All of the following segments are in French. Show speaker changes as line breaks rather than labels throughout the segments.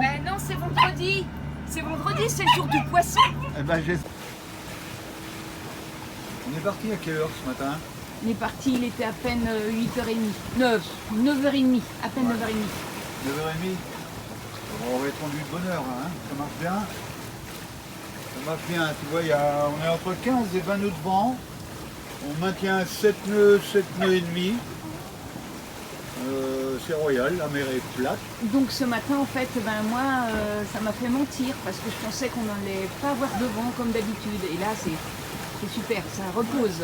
Ben non, c'est vendredi. C'est vendredi, c'est le jour du poisson.
Eh ben, on est parti à quelle heure ce matin?
On est parti, il était à peine 8h30. 9h30, à peine 9h30.
9h30. On va être rendu de bonne heure, hein. Ça marche bien. Ça marche bien, tu vois, on est entre 15 et 20 nœuds de vent. On maintient 7 nœuds et demi. C'est royal, la mer est plate.
Donc ce matin, en fait, ben moi, ça m'a fait mentir parce que je pensais qu'on n'allait pas avoir de vent comme d'habitude. Et là, c'est super, ça repose.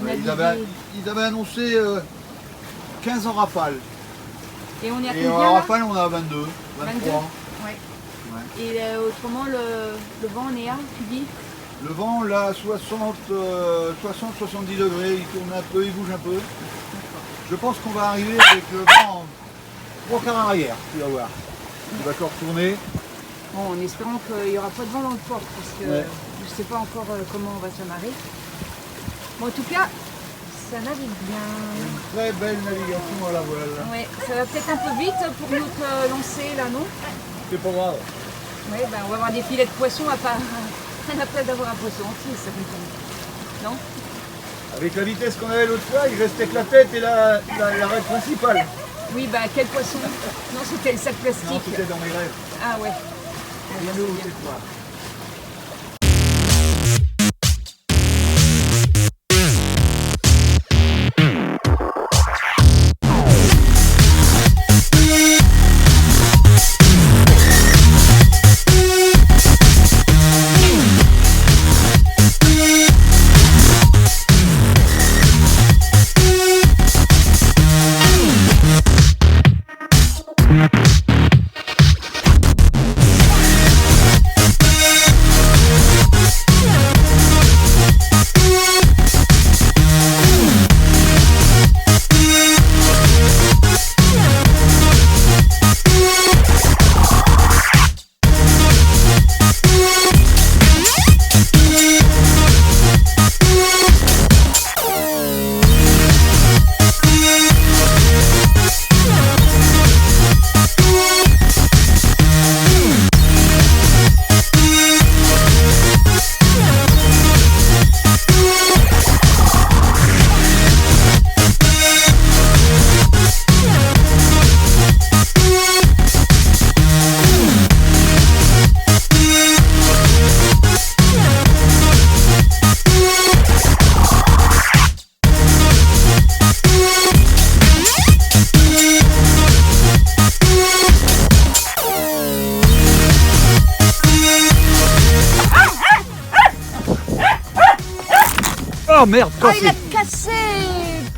Ouais, ils avaient annoncé 15 en rafale.
Et on est à
Et
combien
en
là
rafale, on a 22, 23.
Ouais. Et autrement, le vent, on est à, tu dis?
Le vent, là, 60-70 degrés, il tourne un peu, il bouge un peu. Je pense qu'on va arriver avec le vent 3/4 arrière, tu vas voir. Il va encore tourner.
Bon, en espérant qu'il n'y aura pas de vent dans le port, parce que je ne sais pas encore comment on va s'amarrer. Bon, en tout cas, ça navigue bien.
Une très belle navigation à la voile.
Ouais, ça va peut-être un peu vite pour notre lancée, là, non?
C'est pas grave.
Oui, ben, on va avoir des filets de poissons à la place d'avoir un poisson entier, ça me semble. Non?
Avec la vitesse qu'on avait l'autre fois, il restait que la tête et la raie principale.
Oui, bah quel poisson? Non, c'était le sac plastique.
Non, c'était dans mes rêves.
Ah ouais.
Rien de c'est toi. Oh merde,
cassé. Il a cassé.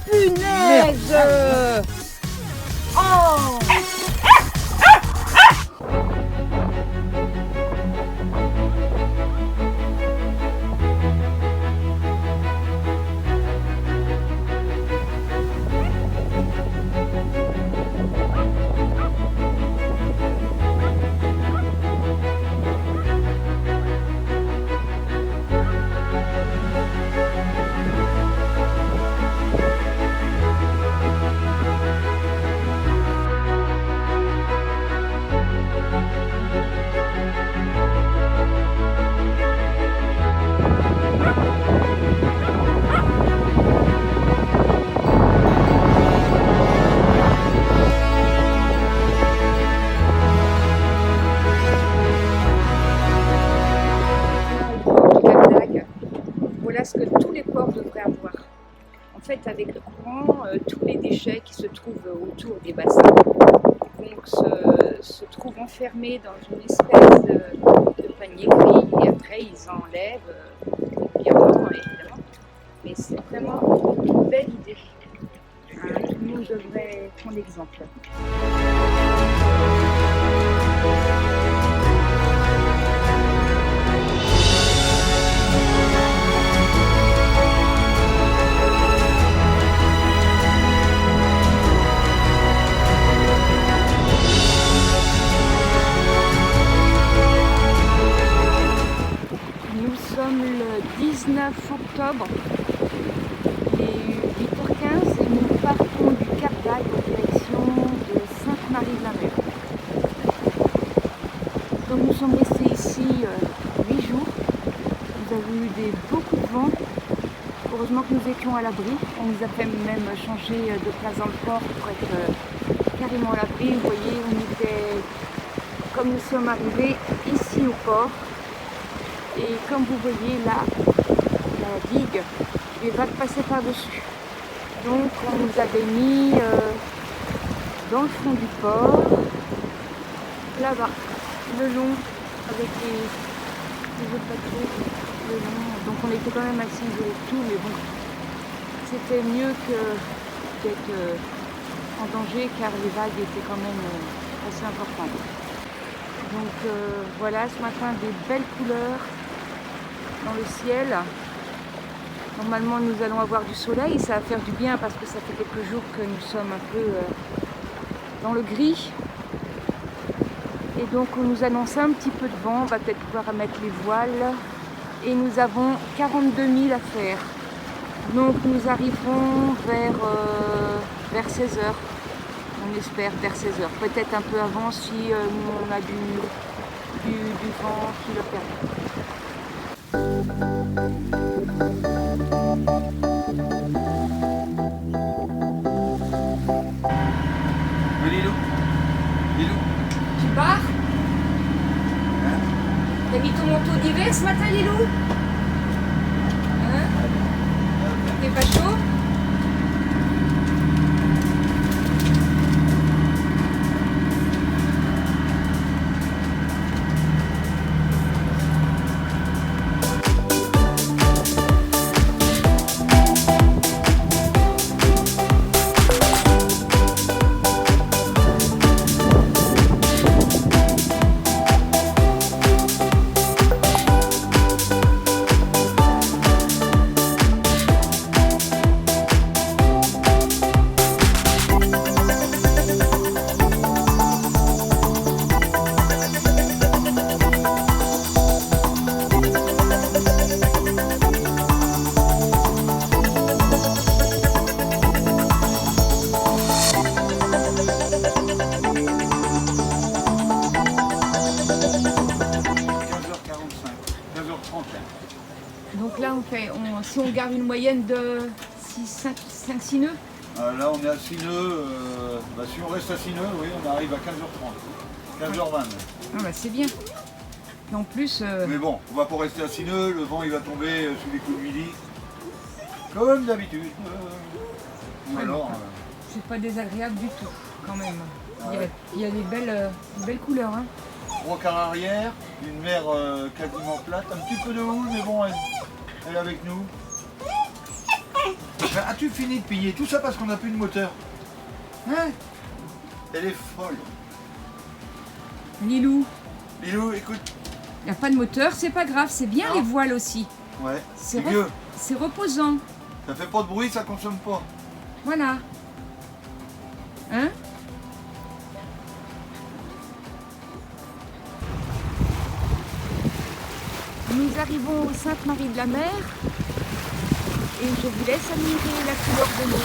Punaise. Oh. Voilà ce que tous les ports devraient avoir. En fait, avec le courant, tous les déchets qui se trouvent autour des bassins donc, se trouvent enfermés dans une espèce de panier gris et après ils enlèvent régulièrement, évidemment. Mais c'est vraiment une belle idée. Tout le monde devrait prendre l'exemple. Nous sommes le 19 octobre, il est 8h15 et nous partons du Cap d'Agde en direction de Sainte-Marie-de-la-Mer. Donc nous sommes restés ici 8 jours. Nous avons eu beaucoup de vent. Heureusement que nous étions à l'abri. On nous a fait même changer de place dans le port pour être carrément à l'abri. Vous voyez, comme nous sommes arrivés ici au port. Et comme vous voyez là, la digue, les vagues passaient par-dessus. Donc on nous avait mis dans le fond du port, là-bas, le long, avec les autres bateaux, le long. Donc on était quand même assez isolés de tout, mais bon, c'était mieux d'être en danger car les vagues étaient quand même assez importantes. Donc voilà, ce matin, des belles couleurs dans le ciel. Normalement nous allons avoir du soleil, ça va faire du bien parce que ça fait quelques jours que nous sommes un peu dans le gris. Et donc on nous annonce un petit peu de vent, on va peut-être pouvoir mettre les voiles. Et nous avons 42 000 à faire. Donc nous arriverons vers 16 h. On espère vers 16 h. Peut-être un peu avant si on a du vent qui le permet.
Lilou,
Tu pars? T'as mis ton manteau d'hiver ce matin, Lilou? Hein? T'es pas chaud? Donc là, si on garde une moyenne de 5-6 nœuds.
Là, on est à 6 nœuds. Si on reste à 6 nœuds, oui, on arrive à 15h30. 15h20.
Ah bah c'est bien. Et en plus...
Mais bon, on va pas rester à 6 nœuds. Le vent, il va tomber sous les coups de midi. Comme d'habitude. Alors...
c'est pas désagréable du tout, quand même.
Ouais.
Il y a des belles couleurs. Hein.
3 quarts arrière, une mer quasiment plate, un petit peu de houle, mais bon, elle est avec nous. As-tu fini de piller? Tout ça parce qu'on n'a plus de moteur. Hein? Elle est folle.
Lilou,
écoute.
il n'y a pas de moteur, c'est pas grave, c'est bien
Non.
les voiles aussi.
Ouais,
c'est reposant.
Ça fait pas de bruit, ça consomme pas.
Voilà. Hein? Nous arrivons au Sainte-Marie-de-la-Mer et je vous laisse admirer la couleur de l'eau.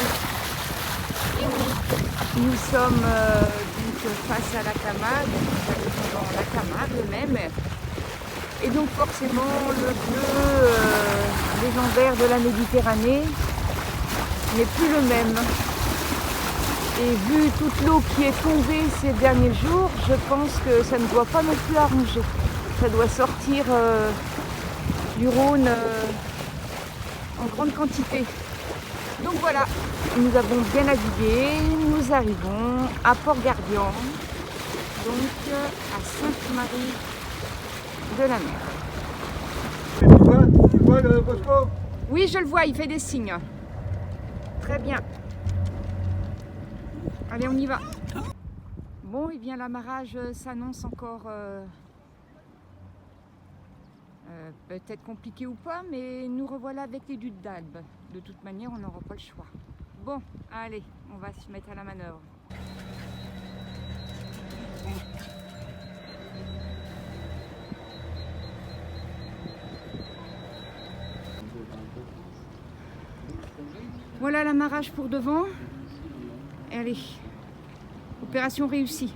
Et oui, nous sommes donc face à la Camargue, nous arrivons dans la Camargue même. Et donc forcément le bleu légendaire de la Méditerranée n'est plus le même. Et vu toute l'eau qui est tombée ces derniers jours, je pense que ça ne doit pas non plus arranger. Ça doit sortir du Rhône en grande quantité. Donc voilà, nous avons bien navigué, nous arrivons à Port-Gardian, donc à Sainte-Marie-de-la-Mer.
Tu vois le Bosco?
Oui, je le vois, il fait des signes. Très bien. Allez, on y va. Bon, et bien l'amarrage s'annonce encore peut-être compliqué ou pas, mais nous revoilà avec les ducs d'Albe. De toute manière, on n'aura pas le choix. Bon, allez, on va se mettre à la manœuvre. Voilà l'amarrage pour devant. Allez, opération réussie.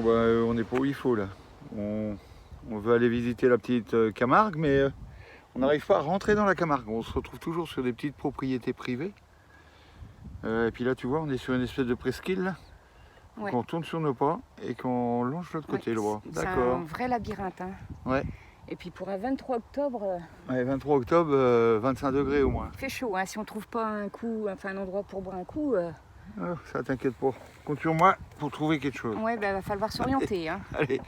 on n'est pas où il faut là. On veut aller visiter la petite Camargue, mais on n'arrive pas à rentrer dans la Camargue. On se retrouve toujours sur des petites propriétés privées. Et puis là, tu vois, on est sur une espèce de presqu'île là.
Ouais.
Qu'on tourne sur nos pas et qu'on longe de l'autre côté, le droit.
C'est un vrai labyrinthe. Hein.
Ouais.
Et puis pour un 23 octobre...
Ouais, 23 octobre, 25 degrés au moins.
Il fait chaud, hein. Si on trouve pas un endroit pour boire un coup...
ça t'inquiète pas. Compte sur moi pour trouver quelque chose.
Ouais, ben va falloir s'orienter. Hein.
Allez.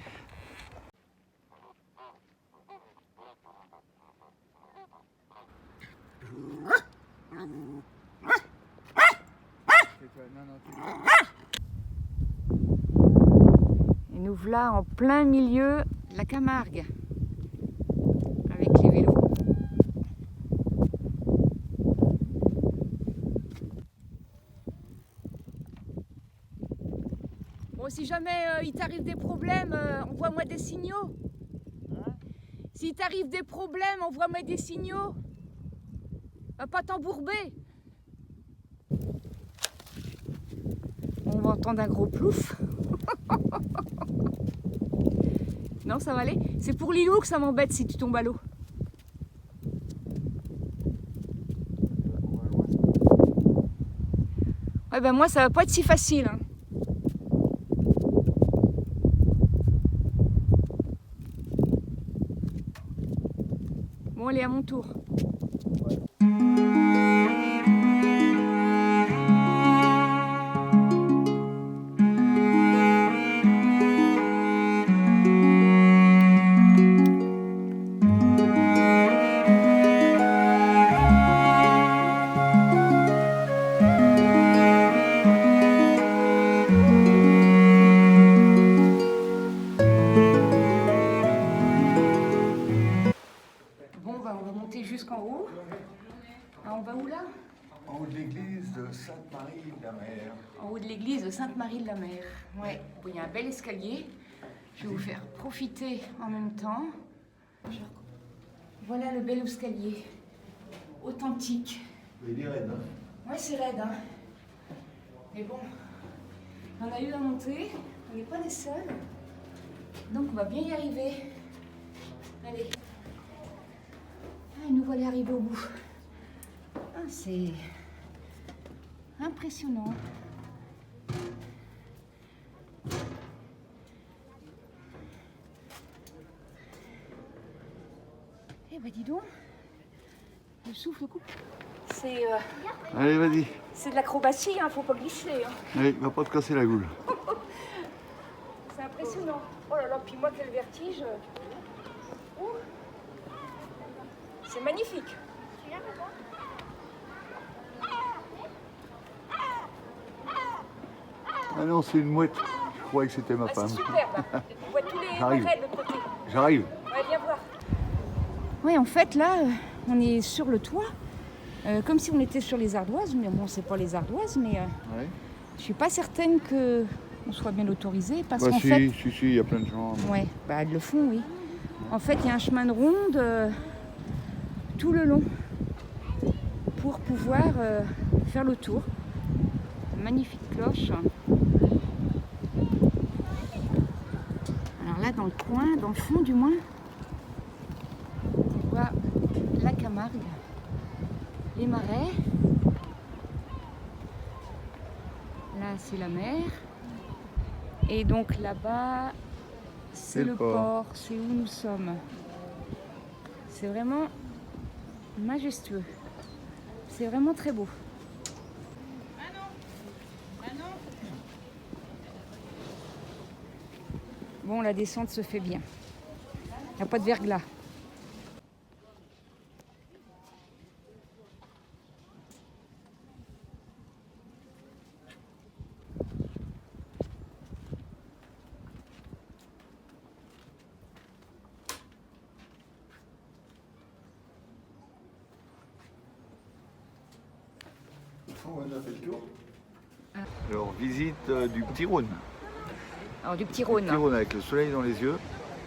Et nous voilà en plein milieu de la Camargue, avec les vélos. Bon, si jamais il t'arrive des problèmes, envoie-moi des signaux. S'il t'arrive des problèmes, envoie-moi des signaux. Va pas t'embourber. On va entendre un gros plouf. Non, ça va aller. C'est pour Lilou que ça m'embête si tu tombes à l'eau. Ouais, ben moi, ça va pas être si facile. Hein. Bon, allez, à mon tour. Jusqu'en haut. Ah, on va où là?
En haut de l'église de Sainte-Marie-de-la-Mer.
En haut de l'église de Sainte-Marie-de-la-Mer. Ouais. Bon, il y a un bel escalier. Je vais vous faire profiter en même temps. Voilà le bel escalier. Authentique.
Il est raide, hein?
Ouais, c'est raide, hein. Mais bon, on a eu à monter. On n'est pas les seuls. Donc on va bien y arriver. Allez. Et nous voilà arrivés au bout. Ah, c'est impressionnant. Eh ben dis donc, le souffle coupe. C'est
Allez, vas-y.
c'est de l'acrobatie, hein, faut pas glisser. Hein.
Allez, va pas te casser la goule.
C'est impressionnant. Oh là là, puis moi quel vertige. Ouh. C'est magnifique.
Ah non, c'est une mouette. Je croyais que c'était ma femme.
C'est superbe. On voit tous les
J'arrive.
marais de l'autre côté.
J'arrive.
Ouais, viens voir. Oui, en fait, là, on est sur le toit, comme si on était sur les ardoises. Mais bon, c'est pas les ardoises, mais
Ouais.
je suis pas certaine que on soit bien autorisé parce
Bah
qu'en
si,
fait,
si, il y a plein de gens.
ouais, bah ils le font, oui. En fait, il y a un chemin de ronde tout le long pour pouvoir faire le tour. Magnifique cloche. Alors là, dans le coin, dans le fond du moins, on voit la Camargue, les marais. Là, c'est la mer. Et donc là-bas, c'est le port, c'est où nous sommes. C'est vraiment majestueux. C'est vraiment très beau. Bon, la descente se fait bien. Il n'y a pas de verglas.
On a fait le tour. Alors, visite du Petit Rhône.
Alors, du Petit Rhône.
Petit Rhône avec le soleil dans les yeux.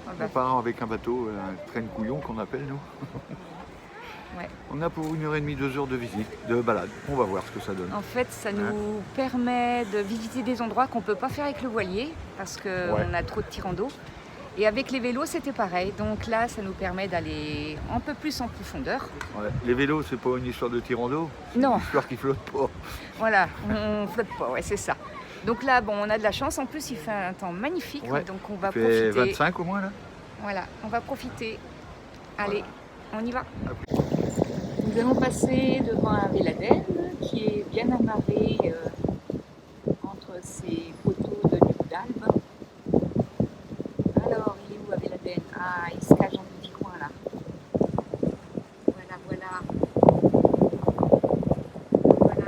Ah bah.
On part avec un bateau, un train de couillon qu'on appelle nous.
Ouais.
On a pour 1h30, 2 heures de visite, de balade. On va voir ce que ça donne.
En fait, ça nous permet de visiter des endroits qu'on ne peut pas faire avec le voilier parce qu'on a trop de tirants d'eau. Et avec les vélos, c'était pareil. Donc là, ça nous permet d'aller un peu plus en profondeur.
Ouais. Les vélos, c'est pas une histoire de tirant d'eau?
Non.
Une histoire qui flotte pas.
Voilà, on flotte pas, ouais, c'est ça. Donc là, bon, on a de la chance. En plus, il fait un temps magnifique.
Ouais.
Donc on va
Il fait
profiter.
25 au moins là.
Voilà, on va profiter. Allez, on y va.
À plus.
Nous allons passer devant un véladène qui est bien amarré entre ces poteaux de nuque d'Albe. Alors, il est où à Véladène? Ah, il se cache dans le petit coin là. Voilà, voilà. Voilà.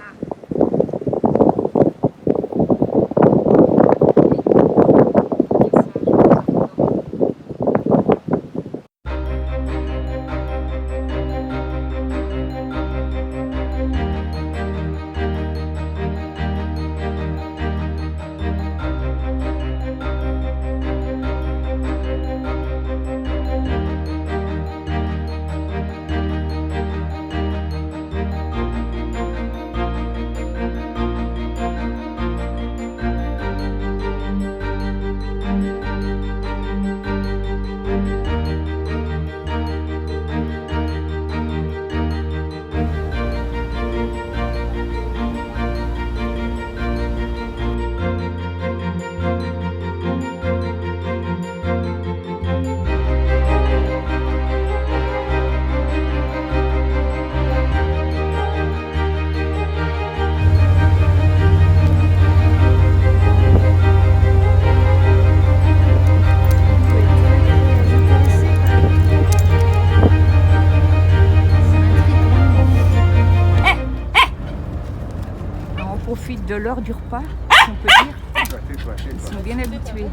Profite de l'heure du repas, si on peut dire. Ils sont bien habitués.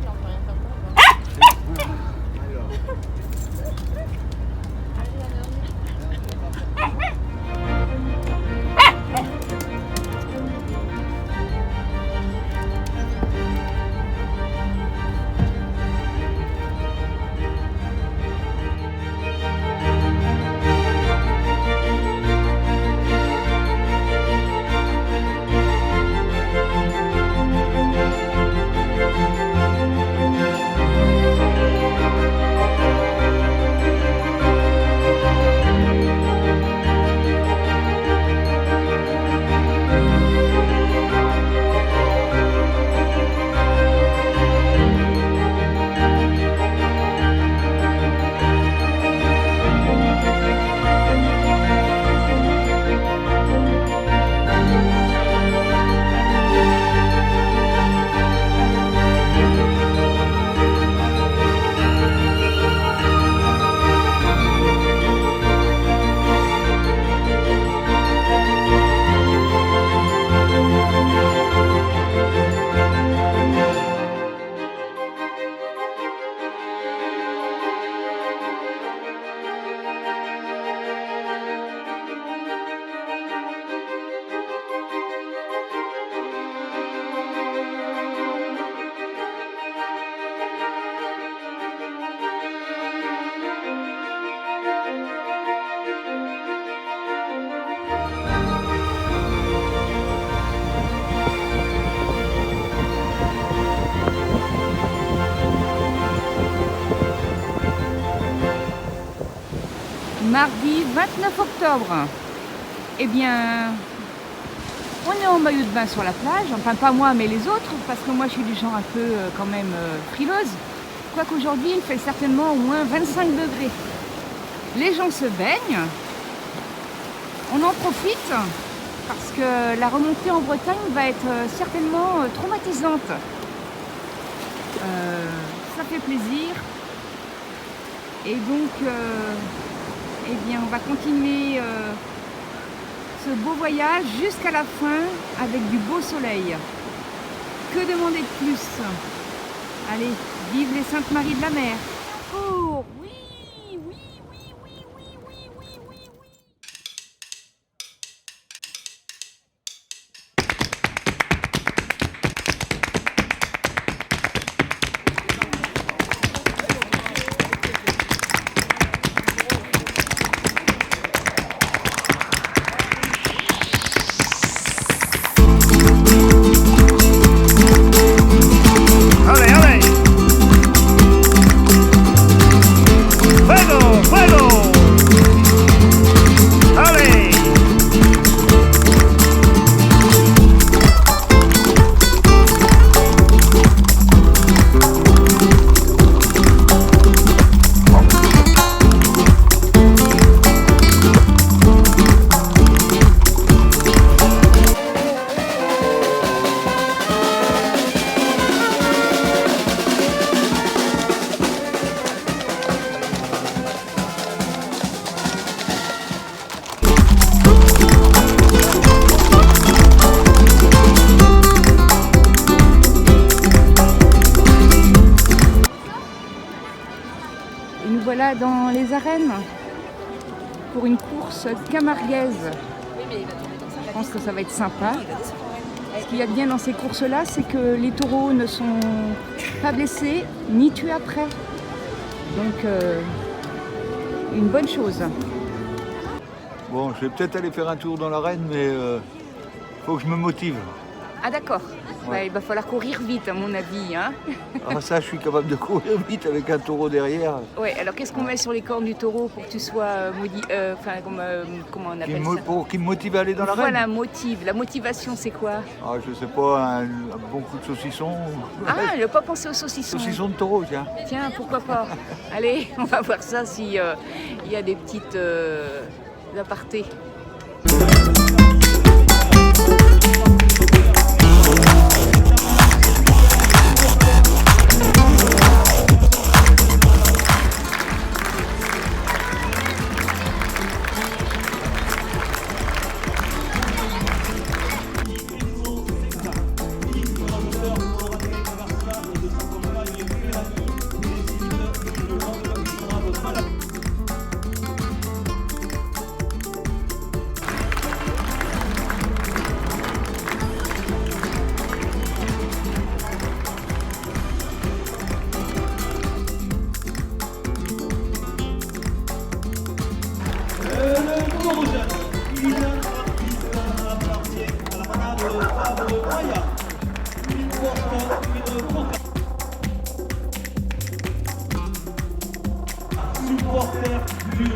Mardi 29 octobre. Eh bien, on est en maillot de bain sur la plage. Enfin, pas moi, mais les autres, parce que moi, je suis du genre un peu quand même frileuse. Quoique aujourd'hui, il fait certainement au moins 25 degrés. Les gens se baignent. On en profite parce que la remontée en Bretagne va être certainement traumatisante. Ça fait plaisir. Et donc, eh bien, on va continuer ce beau voyage jusqu'à la fin avec du beau soleil. Que demander de plus? Allez, vive les Saintes Maries de la Mer. Oh, oui, oui, oui, oui, oui, oui, oui, oui, oui. voilà dans les arènes pour une course camarguaise. Je pense que ça va être sympa. Ce qu'il y a de bien dans ces courses-là, c'est que les taureaux ne sont pas blessés ni tués après. Donc, une bonne chose.
Bon, je vais peut-être aller faire un tour dans l'arène, mais faut que je me motive.
Ah d'accord.
Ouais.
Ouais, il va falloir courir vite à mon avis. Hein.
Ah ça, je suis capable de courir vite avec un taureau derrière.
Ouais, alors qu'est-ce qu'on met sur les cornes du taureau pour que tu sois comment on appelle ça?
Pour qu'il me motive à aller dans l'arène.
Voilà, motive. La motivation, c'est quoi?
Ah, je sais pas, un bon coup de saucisson.
Ah, il n'a pas pensé au saucisson.
Saucisson de taureau, tiens.
Tiens, pourquoi pas? Allez, on va voir ça s'il y a des petites apartés.
Supporter du